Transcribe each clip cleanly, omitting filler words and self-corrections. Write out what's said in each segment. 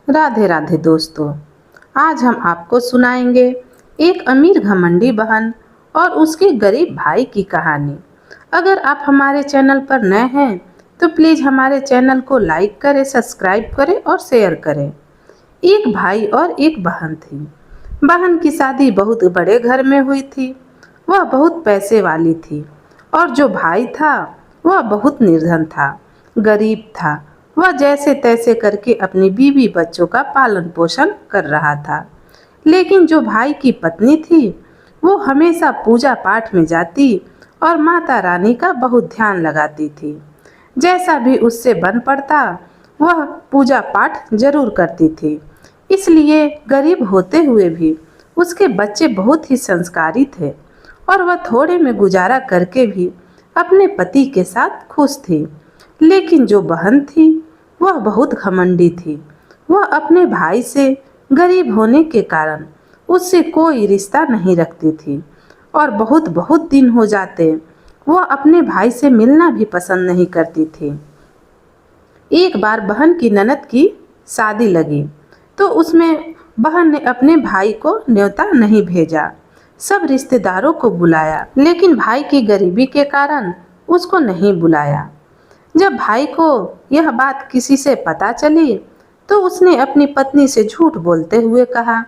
राधे राधे दोस्तों। आज हम आपको सुनाएंगे एक अमीर घमंडी बहन और उसके गरीब भाई की कहानी। अगर आप हमारे चैनल पर नए हैं तो प्लीज़ हमारे चैनल को लाइक करें, सब्सक्राइब करें और शेयर करें। एक भाई और एक बहन थी। बहन की शादी बहुत बड़े घर में हुई थी। वह बहुत पैसे वाली थी और जो भाई था वह बहुत निर्धन था, गरीब था। वह जैसे तैसे करके अपनी बीवी बच्चों का पालन पोषण कर रहा था। लेकिन जो भाई की पत्नी थी वो हमेशा पूजा पाठ में जाती और माता रानी का बहुत ध्यान लगाती थी। जैसा भी उससे बन पड़ता वह पूजा पाठ जरूर करती थी। इसलिए गरीब होते हुए भी उसके बच्चे बहुत ही संस्कारी थे और वह थोड़े में गुजारा करके भी अपने पति के साथ खुश थी। लेकिन जो बहन थी वह बहुत घमंडी थी। वह अपने भाई से गरीब होने के कारण उससे कोई रिश्ता नहीं रखती थी और बहुत बहुत दिन हो जाते वह अपने भाई से मिलना भी पसंद नहीं करती थी। एक बार बहन की ननद की शादी लगी तो उसमें बहन ने अपने भाई को न्योता नहीं भेजा। सब रिश्तेदारों को बुलाया लेकिन भाई की गरीबी के कारण उसको नहीं बुलाया। जब भाई को यह बात किसी से पता चली तो उसने अपनी पत्नी से झूठ बोलते हुए कहा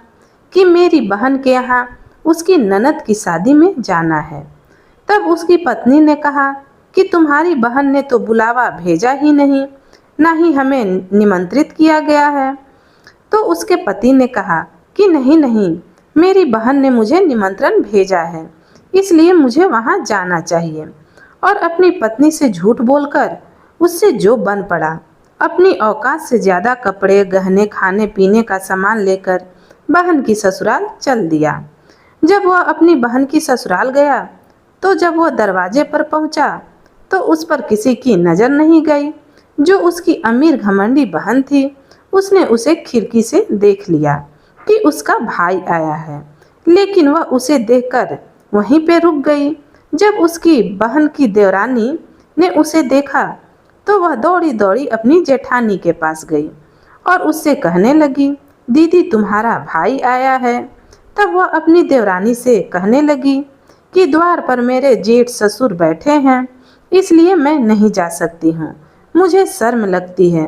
कि मेरी बहन के यहाँ उसकी ननद की शादी में जाना है। तब उसकी पत्नी ने कहा कि तुम्हारी बहन ने तो बुलावा भेजा ही नहीं, ना ही हमें निमंत्रित किया गया है। तो उसके पति ने कहा कि नहीं नहीं, मेरी बहन ने मुझे निमंत्रण भेजा है, इसलिए मुझे वहाँ जाना चाहिए। और अपनी पत्नी से झूठ बोलकर उससे जो बन पड़ा, अपनी औकात से ज़्यादा कपड़े, गहने, खाने पीने का सामान लेकर बहन की ससुराल चल दिया। जब वह अपनी बहन की ससुराल गया तो जब वह दरवाजे पर पहुंचा तो उस पर किसी की नज़र नहीं गई। जो उसकी अमीर घमंडी बहन थी उसने उसे खिड़की से देख लिया कि उसका भाई आया है, लेकिन वह उसे देखकर वहीं पे रुक गई। जब उसकी बहन की देवरानी ने उसे देखा तो वह दौड़ी दौड़ी अपनी जेठानी के पास गई और उससे कहने लगी, दीदी तुम्हारा भाई आया है। तब वह अपनी देवरानी से कहने लगी कि द्वार पर मेरे जेठ ससुर बैठे हैं, इसलिए मैं नहीं जा सकती हूँ, मुझे शर्म लगती है।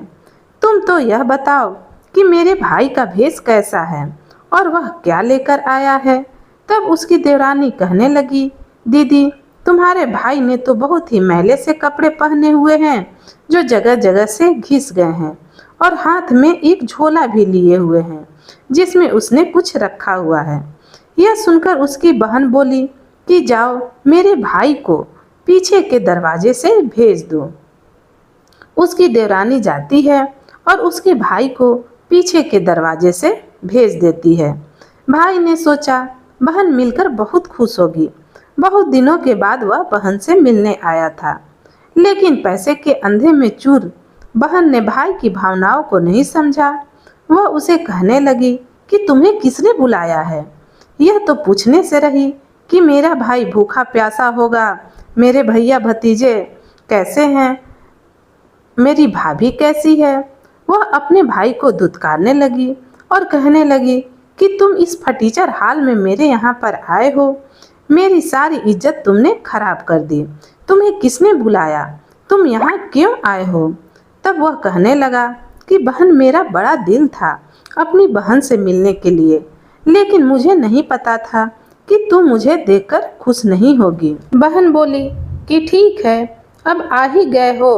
तुम तो यह बताओ कि मेरे भाई का भेष कैसा है और वह क्या लेकर आया है। तब उसकी देवरानी कहने लगी, दीदी तुम्हारे भाई ने तो बहुत ही मैले से कपड़े पहने हुए हैं जो जगह जगह से घिस गए हैं और हाथ में एक झोला भी लिए हुए हैं जिसमें उसने कुछ रखा हुआ है। यह सुनकर उसकी बहन बोली कि जाओ मेरे भाई को पीछे के दरवाजे से भेज दो। उसकी देवरानी जाती है और उसके भाई को पीछे के दरवाजे से भेज देती है। भाई ने सोचा बहन मिलकर बहुत खुश होगी। बहुत दिनों के बाद वह बहन से मिलने आया था, लेकिन पैसे के अंधे में चूर बहन ने भाई की भावनाओं को नहीं समझा। वह उसे कहने लगी कि तुम्हें किसने बुलाया है। यह तो पूछने से रही कि मेरा भाई भूखा प्यासा होगा, मेरे भैया भतीजे कैसे हैं, मेरी भाभी कैसी है। वह अपने भाई को धुतकारने लगी और कहने लगी कि तुम इस फटीचर हाल में मेरे यहाँ पर आए हो, मेरी सारी इज्जत तुमने खराब कर दी। तुम्हें किसने बुलाया, तुम यहाँ क्यों आए हो। तब वह कहने लगा कि बहन मेरा बड़ा दिल था अपनी बहन से मिलने के लिए, लेकिन मुझे नहीं पता था कि तुम मुझे देखकर खुश नहीं होगी। बहन बोली कि ठीक है, अब आ ही गए हो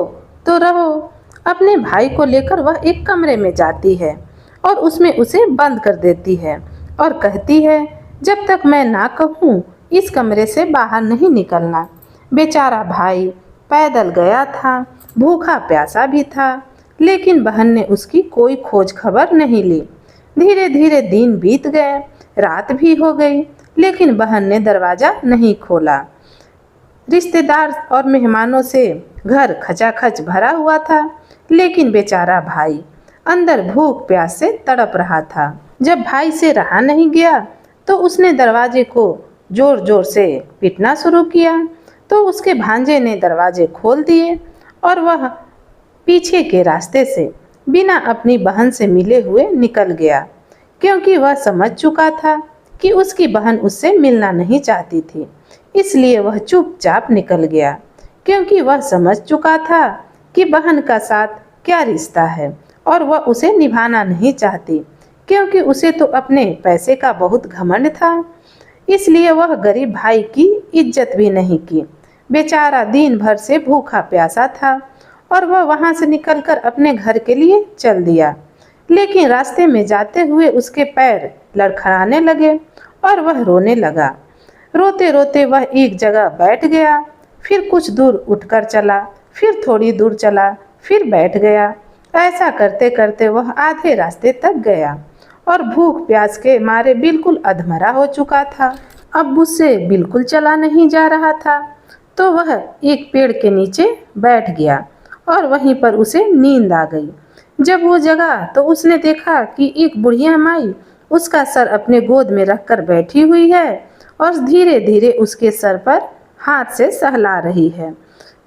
तो रहो। अपने भाई को लेकर वह एक कमरे में जाती है और उसमें उसे बंद कर देती है और कहती है जब तक मैं ना कहूँ इस कमरे से बाहर नहीं निकलना। बेचारा भाई पैदल गया था, भूखा प्यासा भी था, लेकिन बहन ने उसकी कोई खोज खबर नहीं ली। धीरे धीरे दिन बीत गए, रात भी हो गई, लेकिन बहन ने दरवाज़ा नहीं खोला। रिश्तेदार और मेहमानों से घर खचाखच भरा हुआ था, लेकिन बेचारा भाई अंदर भूख प्यास से तड़प रहा था। जब भाई से रहा नहीं गया तो उसने दरवाजे को जोर जोर से पीटना शुरू किया। तो उसके भांजे ने दरवाजे खोल दिए और वह पीछे के रास्ते से बिना अपनी बहन से मिले हुए निकल गया, क्योंकि वह समझ चुका था कि उसकी बहन उससे मिलना नहीं चाहती थी। इसलिए वह चुपचाप निकल गया, क्योंकि वह समझ चुका था कि बहन का साथ क्या रिश्ता है और वह उसे निभाना नहीं चाहती, क्योंकि उसे तो अपने पैसे का बहुत घमंड था। इसलिए वह गरीब भाई की इज्जत भी नहीं की। बेचारा दिन भर से भूखा प्यासा था और वह वहां से निकलकर अपने घर के लिए चल दिया। लेकिन रास्ते में जाते हुए उसके पैर लड़खड़ाने लगे और वह रोने लगा। रोते रोते वह एक जगह बैठ गया, फिर कुछ दूर उठकर चला, फिर थोड़ी दूर चला, फिर बैठ गया। ऐसा करते करते वह आधे रास्ते तक गया और भूख प्यास के मारे बिल्कुल अधमरा हो चुका था। अब उससे बिल्कुल चला नहीं जा रहा था, तो वह एक पेड़ के नीचे बैठ गया और वहीं पर उसे नींद आ गई। जब वो जगा तो उसने देखा कि एक बुढ़िया माई उसका सर अपने गोद में रखकर बैठी हुई है और धीरे धीरे उसके सर पर हाथ से सहला रही है।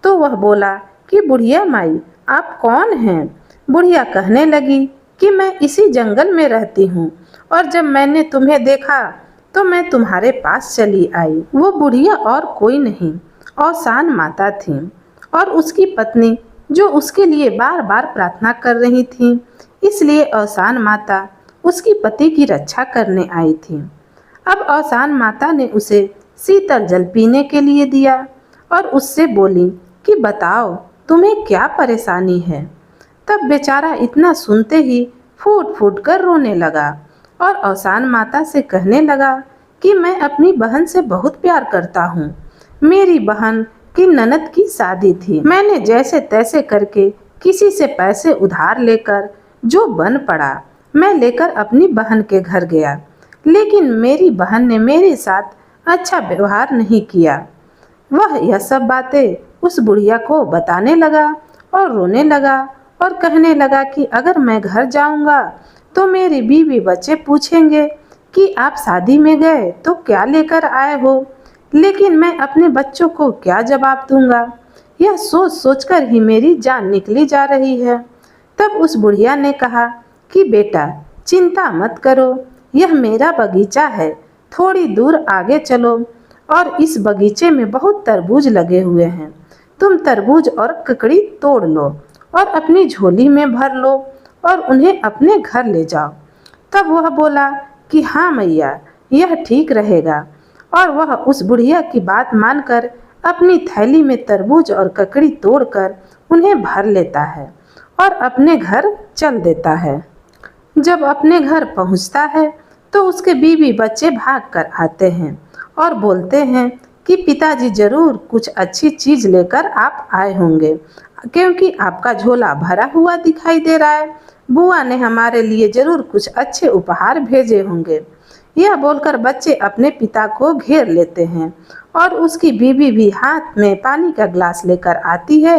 तो वह बोला कि बुढ़िया माई, आप कौन हैं? बुढ़िया कहने लगी कि मैं इसी जंगल में रहती हूँ और जब मैंने तुम्हें देखा तो मैं तुम्हारे पास चली आई। वो बुढ़िया और कोई नहीं, औसान माता थी और उसकी पत्नी, जो उसके लिए बार बार प्रार्थना कर रही थी। इसलिए औसान माता उसकी पति की रक्षा करने आई थी। अब औसान माता ने उसे शीतल जल पीने के लिए दिया और उससे बोली कि बताओ तुम्हें क्या परेशानी है। तब बेचारा इतना सुनते ही फूट फूट कर रोने लगा और औसान माता से कहने लगा कि मैं अपनी बहन से बहुत प्यार करता हूँ। मेरी बहन की ननद की शादी थी। मैंने जैसे तैसे करके किसी से पैसे उधार लेकर जो बन पड़ा मैं लेकर अपनी बहन के घर गया, लेकिन मेरी बहन ने मेरे साथ अच्छा व्यवहार नहीं किया। वह यह सब बातें उस बुढ़िया को बताने लगा और रोने लगा और कहने लगा कि अगर मैं घर जाऊंगा तो मेरी बीवी बच्चे पूछेंगे कि आप शादी में गए तो क्या लेकर आए हो, लेकिन मैं अपने बच्चों को क्या जवाब दूंगा। यह सोच सोचकर ही मेरी जान निकली जा रही है। तब उस बुढ़िया ने कहा कि बेटा चिंता मत करो, यह मेरा बगीचा है, थोड़ी दूर आगे चलो और इस बगीचे में बहुत तरबूज लगे हुए हैं। तुम तरबूज और ककड़ी तोड़ लो और अपनी झोली में भर लो और उन्हें अपने घर ले जाओ। तब वह बोला कि हाँ मैया, यह ठीक रहेगा और वह उस बुढ़िया की बात मानकर अपनी थैली में तरबूज और ककड़ी तोड़कर उन्हें भर लेता है और अपने घर चल देता है। जब अपने घर पहुंचता है तो उसके बीवी बच्चे भागकर आते हैं और बोलते हैं कि पिताजी जरूर कुछ अच्छी चीज लेकर आप आए होंगे, क्योंकि आपका झोला भरा हुआ दिखाई दे रहा है। बुआ ने हमारे लिए जरूर कुछ अच्छे उपहार भेजे होंगे। यह बोलकर बच्चे अपने पिता को घेर लेते हैं और उसकी बीवी भी हाथ में पानी का ग्लास लेकर आती है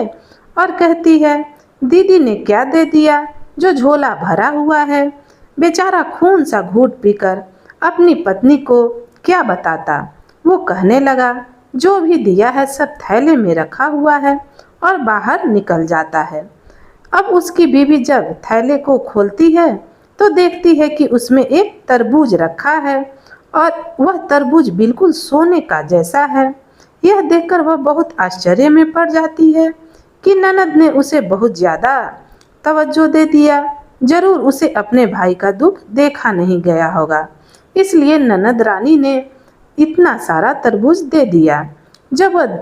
और कहती है, दीदी ने क्या दे दिया जो झोला भरा हुआ है। बेचारा खून सा घूंट पीकर अपनी पत्नी को क्या बताता। वो कहने लगा, जो भी दिया है सब थैले में रखा हुआ है और बाहर निकल जाता है। अब उसकी बीवी जब थैले को खोलती है तो देखती है कि उसमें एक तरबूज रखा है और वह तरबूज बिल्कुल सोने का जैसा है। यह देखकर वह बहुत आश्चर्य में पड़ जाती है कि ननद ने उसे बहुत ज़्यादा तवज्जो दे दिया। जरूर उसे अपने भाई का दुख देखा नहीं गया होगा, इसलिए ननद रानी ने इतना सारा तरबूज दे दिया। जब वह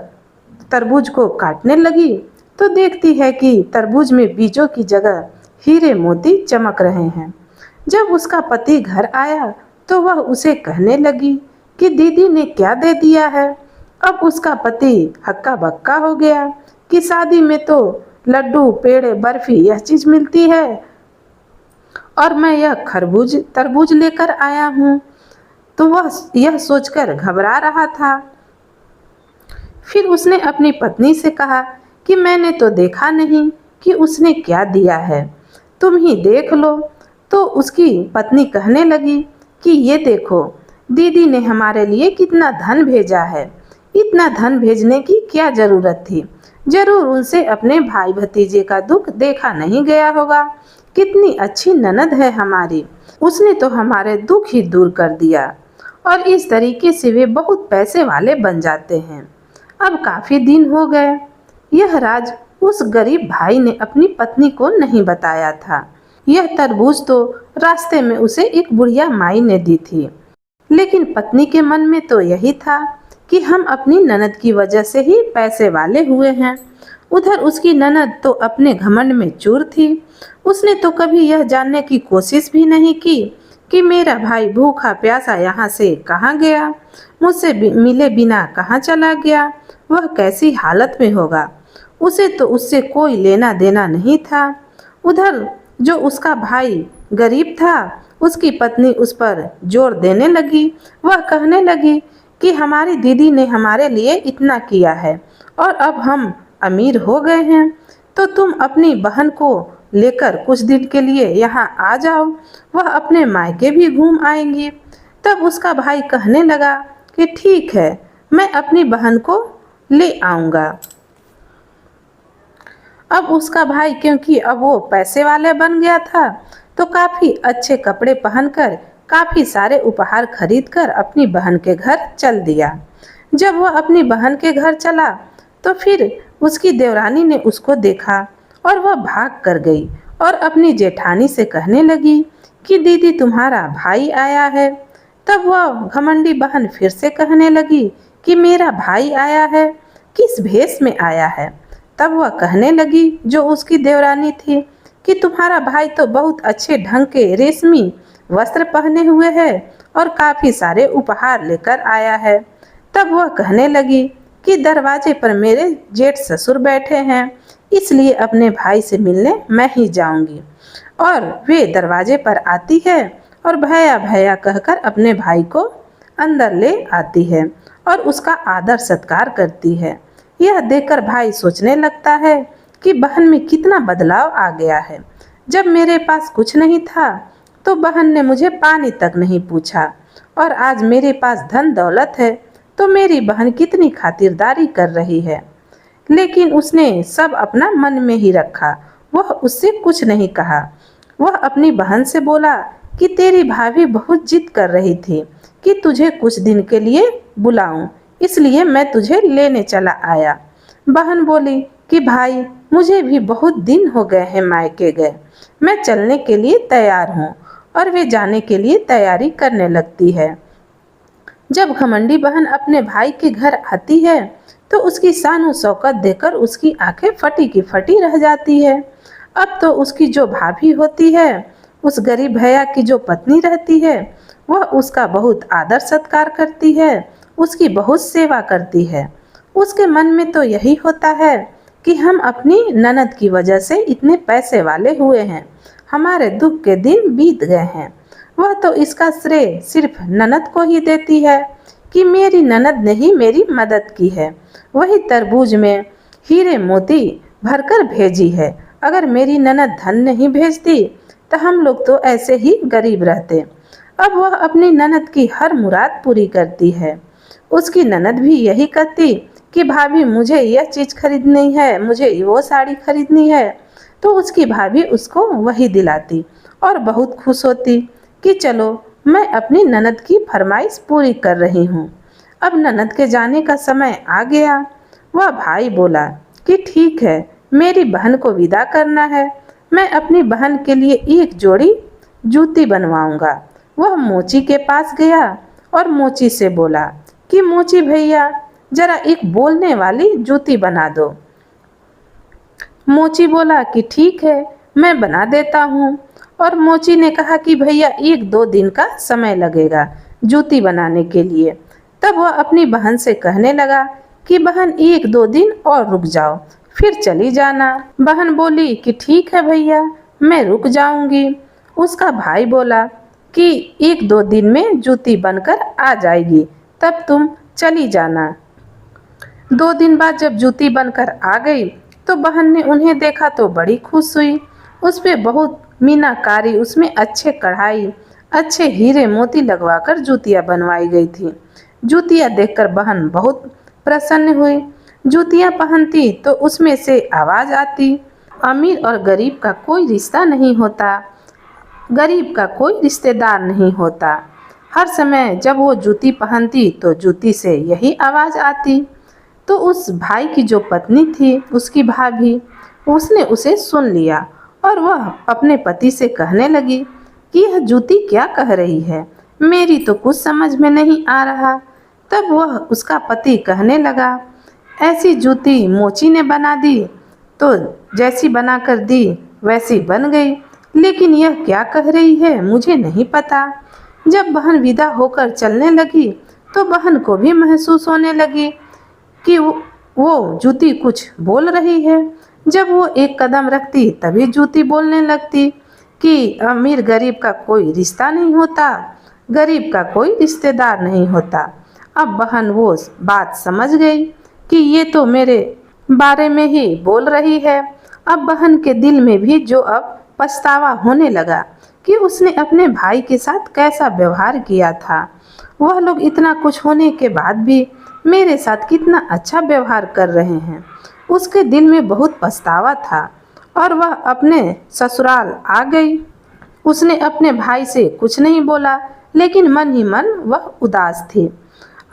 तरबूज को काटने लगी तो देखती है कि तरबूज में बीजों की जगह हीरे मोती चमक रहे हैं। जब उसका पति घर आया तो वह उसे कहने लगी कि दीदी ने क्या दे दिया है। अब उसका पति हक्का बक्का हो गया कि शादी में तो लड्डू पेड़े बर्फी यह चीज़ मिलती है और मैं यह तरबूज लेकर आया हूँ। तो वह यह सोचकर घबरा रहा था। फिर उसने अपनी पत्नी से कहा कि मैंने तो देखा नहीं कि उसने क्या दिया है, तुम ही देख लो। तो उसकी पत्नी कहने लगी कि ये देखो, दीदी ने हमारे लिए कितना धन भेजा है। इतना धन भेजने की क्या ज़रूरत थी। जरूर उनसे अपने भाई भतीजे का दुख देखा नहीं गया होगा, कितनी अच्छी ननद है हमारी, उसने तो हमारे दुख ही दूर कर दिया। और इस तरीके से वे बहुत पैसे वाले बन जाते हैं। अब काफी दिन हो गए, यह राज उस गरीब भाई ने अपनी पत्नी को नहीं बताया था। यह तरबूज तो रास्ते में उसे एक बुढ़िया माई ने दी थी, लेकिन पत्नी के मन में तो यही था कि हम अपनी ननद की वजह से ही पैसे वाले हुए हैं। उधर उसकी ननद तो अपने घमंड में चूर थी। उसने तो कभी यह जानने की कोशिश भी नहीं की कि मेरा भाई भूखा प्यासा यहाँ से कहाँ गया, मुझसे मिले बिना कहाँ चला गया, वह कैसी हालत में होगा। उसे तो उससे कोई लेना देना नहीं था। उधर जो उसका भाई गरीब था, उसकी पत्नी उस पर जोर देने लगी। वह कहने लगी कि हमारी दीदी ने हमारे लिए इतना किया है और अब हम अमीर हो गए हैं, तो तुम अपनी बहन को लेकर कुछ दिन के लिए यहाँ आ जाओ, वह अपने मायके भी घूम आएंगी। तब उसका भाई कहने लगा कि ठीक है, मैं अपनी बहन को ले आऊँगा। अब उसका भाई क्योंकि अब वो पैसे वाले बन गया था, तो काफी अच्छे कपड़े पहनकर, काफी सारे उपहार खरीदकर अपनी बहन के घर चल दिया। जब वह अपनी बहन के घर चला तो फिर उसकी देवरानी ने उसको देखा और वह भाग कर गई और अपनी जेठानी से कहने लगी कि दीदी तुम्हारा भाई आया है। तब वह घमंडी बहन फिर से कहने लगी कि मेरा भाई आया है, किस भेष में आया है। तब वह कहने लगी जो उसकी देवरानी थी कि तुम्हारा भाई तो बहुत अच्छे ढंग के रेशमी वस्त्र पहने हुए है और काफी सारे उपहार लेकर आया है। तब वह कहने लगी कि दरवाजे पर मेरे जेठ ससुर बैठे हैं, इसलिए अपने भाई से मिलने मैं ही जाऊंगी। और वे दरवाजे पर आती है और भैया भैया कहकर अपने भाई को अंदर ले आती है और उसका आदर सत्कार करती है। यह देखकर भाई सोचने लगता है कि बहन में कितना बदलाव आ गया है। जब मेरे पास कुछ नहीं था तो बहन ने मुझे पानी तक नहीं पूछा, और आज मेरे पास धन दौलत है तो मेरी बहन कितनी खातिरदारी कर रही है। लेकिन उसने सब अपना मन में ही रखा, वह उससे कुछ नहीं कहा। वह अपनी बहन से बोला कि तेरी भाभी बहुत जिद कर रही थी कि तुझे कुछ दिन के लिए बुलाऊं, इसलिए मैं तुझे लेने चला आया। बहन बोली कि भाई मुझे भी बहुत दिन हो गए हैं मायके गए, मैं चलने के लिए तैयार हूँ। और वे जाने के लिए तैयारी करने लगती है। जब घमंडी बहन अपने भाई के घर आती है तो उसकी शान शौकत देखकर उसकी आंखें फटी की फटी रह जाती है। अब तो उसकी जो भाभी होती है, उस गरीब भैया की जो पत्नी रहती है, वह उसका बहुत आदर सत्कार करती है, उसकी बहुत सेवा करती है। उसके मन में तो यही होता है कि हम अपनी ननद की वजह से इतने पैसे वाले हुए हैं, हमारे दुख के दिन बीत गए हैं। वह तो इसका श्रेय सिर्फ ननद को ही देती है कि मेरी ननद ने ही मेरी मदद की है, वही तरबूज में हीरे मोती भरकर भेजी है। अगर मेरी ननद धन नहीं भेजती तो हम लोग तो ऐसे ही गरीब रहते। अब वह अपनी ननद की हर मुराद पूरी करती है। उसकी ननद भी यही कहती कि भाभी मुझे यह चीज़ खरीदनी है, मुझे वो साड़ी खरीदनी है, तो उसकी भाभी उसको वही दिलाती और बहुत खुश होती कि चलो मैं अपनी ननद की फरमाइश पूरी कर रही हूँ। अब ननद के जाने का समय आ गया। वह भाई बोला कि ठीक है, मेरी बहन को विदा करना है, मैं अपनी बहन के लिए एक जोड़ी जूती बनवाऊंगा। वह मोची के पास गया और मोची से बोला कि मोची भैया जरा एक बोलने वाली जूती बना दो। मोची बोला कि ठीक है, मैं बना देता हूँ। और मोची ने कहा कि भैया 1-2 दिन का समय लगेगा जूती बनाने के लिए। तब वह अपनी बहन से कहने लगा कि बहन 1-2 दिन और रुक जाओ, फिर चली जाना। बहन बोली कि ठीक है भैया, मैं रुक जाऊंगी। उसका भाई बोला कि 1-2 दिन में जूती बनकर आ जाएगी, तब तुम चली जाना। 2 दिन बाद जब जूती बनकर आ गई तो बहन ने उन्हें देखा तो बड़ी खुश हुई। उस पे बहुत मीनाकारी, उसमें अच्छे कढ़ाई, अच्छे हीरे मोती लगवाकर जूतियाँ बनवाई गई थी। जूतियाँ देखकर बहन बहुत प्रसन्न हुई। जूतियाँ पहनती तो उसमें से आवाज़ आती अमीर और गरीब का कोई रिश्ता नहीं होता, गरीब का कोई रिश्तेदार नहीं होता। हर समय जब वो जूती पहनती तो जूती से यही आवाज़ आती। तो उस भाई की जो पत्नी थी, उसकी भाभी, उसने उसे सुन लिया और वह अपने पति से कहने लगी कि यह जूती क्या कह रही है, मेरी तो कुछ समझ में नहीं आ रहा। तब वह उसका पति कहने लगा, ऐसी जूती मोची ने बना दी, तो जैसी बना कर दी वैसी बन गई, लेकिन यह क्या कह रही है मुझे नहीं पता। जब बहन विदा होकर चलने लगी तो बहन को भी महसूस होने लगी कि वो जूती कुछ बोल रही है। जब वो एक कदम रखती तभी जूती बोलने लगती कि अमीर गरीब का कोई रिश्ता नहीं होता, गरीब का कोई रिश्तेदार नहीं होता। अब बहन वो बात समझ गई कि ये तो मेरे बारे में ही बोल रही है। अब बहन के दिल में भी जो अब पछतावा होने लगा कि उसने अपने भाई के साथ कैसा व्यवहार किया था। वह लोग इतना कुछ होने के बाद भी मेरे साथ कितना अच्छा व्यवहार कर रहे हैं। उसके दिल में बहुत पछतावा था और वह अपने ससुराल आ गई। उसने अपने भाई से कुछ नहीं बोला, लेकिन मन ही मन वह उदास थी।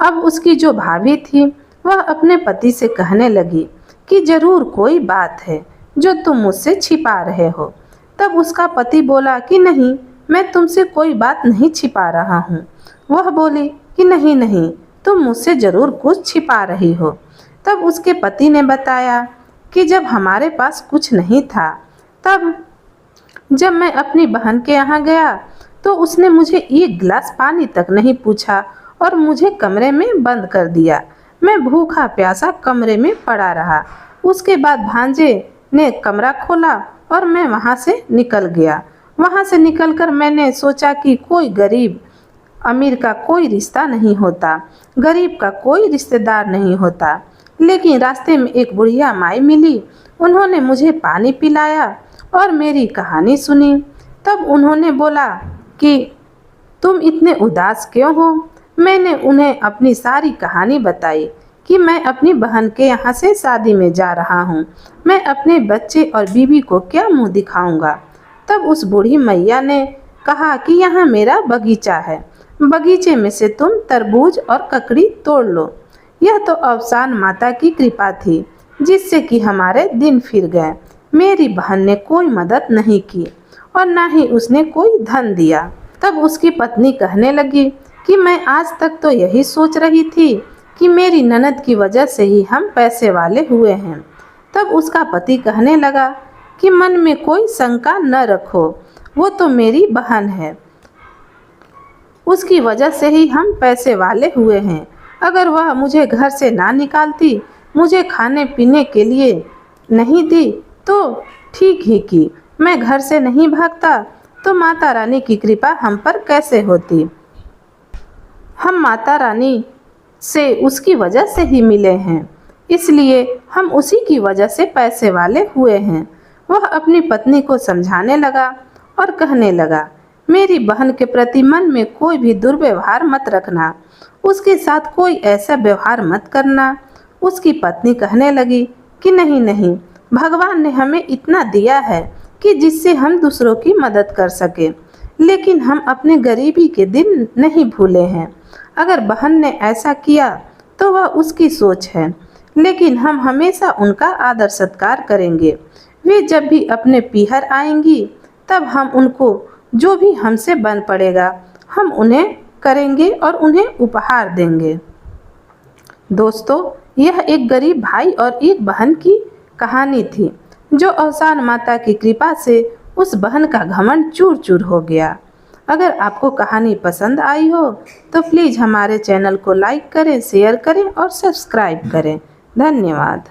अब उसकी जो भाभी थी वह अपने पति से कहने लगी कि जरूर कोई बात है जो तुम मुझसे छिपा रहे हो। तब उसका पति बोला कि नहीं, मैं तुमसे कोई बात नहीं छिपा रहा हूँ। वह बोली कि नहीं नहीं, तुम मुझसे ज़रूर कुछ छिपा रही हो। तब उसके पति ने बताया कि जब हमारे पास कुछ नहीं था, तब जब मैं अपनी बहन के यहाँ गया तो उसने मुझे एक गिलास पानी तक नहीं पूछा और मुझे कमरे में बंद कर दिया। मैं भूखा प्यासा कमरे में पड़ा रहा। उसके बाद भांजे ने कमरा खोला और मैं वहाँ से निकल गया। वहाँ से निकलकर मैंने सोचा कि कोई गरीब अमीर का कोई रिश्ता नहीं होता, गरीब का कोई रिश्तेदार नहीं होता। लेकिन रास्ते में एक बुढ़िया माई मिली। उन्होंने मुझे पानी पिलाया और मेरी कहानी सुनी। तब उन्होंने बोला कि तुम इतने उदास क्यों हो। मैंने उन्हें अपनी सारी कहानी बताई कि मैं अपनी बहन के यहाँ से शादी में जा रहा हूँ। मैं अपने बच्चे और बीवी को क्या मुंह दिखाऊंगा। तब उस बूढ़ी मैया ने कहा कि यहाँ मेरा बगीचा है, बगीचे में से तुम तरबूज और ककड़ी तोड़ लो। यह तो अवसान माता की कृपा थी जिससे कि हमारे दिन फिर गए। मेरी बहन ने कोई मदद नहीं की और ना ही उसने कोई धन दिया। तब उसकी पत्नी कहने लगी कि मैं आज तक तो यही सोच रही थी कि मेरी ननद की वजह से ही हम पैसे वाले हुए हैं। तब उसका पति कहने लगा कि मन में कोई शंका न रखो, वो तो मेरी बहन है, उसकी वजह से ही हम पैसे वाले हुए हैं। अगर वह मुझे घर से ना निकालती, मुझे खाने पीने के लिए नहीं दी तो ठीक ही की। मैं घर से नहीं भागता तो माता रानी की कृपा हम पर कैसे होती। हम माता रानी से उसकी वजह से ही मिले हैं, इसलिए हम उसी की वजह से पैसे वाले हुए हैं। वह अपनी पत्नी को समझाने लगा और कहने लगा, मेरी बहन के प्रति मन में कोई भी दुर्व्यवहार मत रखना, उसके साथ कोई ऐसा व्यवहार मत करना। उसकी पत्नी कहने लगी कि नहीं नहीं, भगवान ने हमें इतना दिया है कि जिससे हम दूसरों की मदद कर सके, लेकिन हम अपने गरीबी के दिन नहीं भूले हैं। अगर बहन ने ऐसा किया तो वह उसकी सोच है, लेकिन हम हमेशा उनका आदर सत्कार करेंगे। वे जब भी अपने पीहर आएंगी तब हम उनको जो भी हमसे बन पड़ेगा हम उन्हें करेंगे और उन्हें उपहार देंगे। दोस्तों, यह एक गरीब भाई और एक बहन की कहानी थी जो अवसान माता की कृपा से उस बहन का घमंड चूर चूर हो गया। अगर आपको कहानी पसंद आई हो तो प्लीज़ हमारे चैनल को लाइक करें, शेयर करें और सब्सक्राइब करें। धन्यवाद।